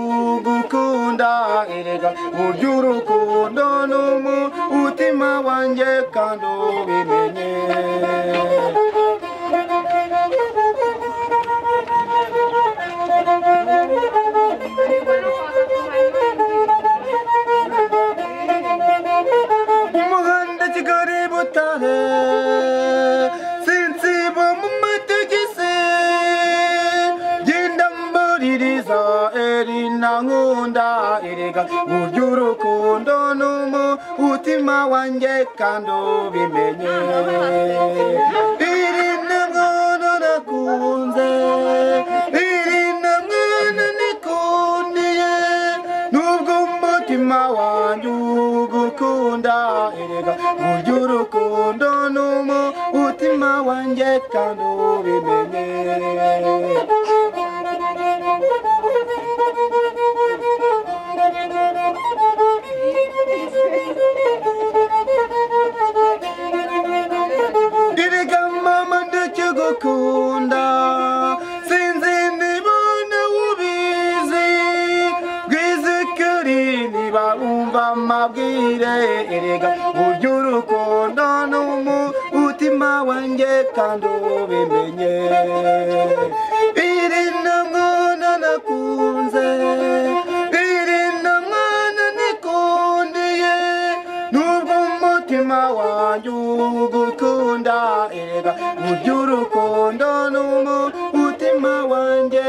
ugukunda erega burya urukundo n'umutima wanjye kandi ubimenye umuhanda Kigali Butare sinsiba mu mategisi genda mbuririza erina nkunda erega burya urukundo n'umutima wanjye kandi ubimenye irina mwana nakunze irina mwana nikundiye nubwo umutima wanjye ugukunda erega burya urukundo n'umutima wanjye kandi ubimenye erega mama ndakigukunda sinzi nibona ubizi bwizikiri niba umva amabwire erega burya urukundo n'umutima wanjye kandi ubimenye irina mwana nakunze irina mwana nikundiye nubwo umutima wanjye ugukunda erega burya urukundo n'umutima wanjye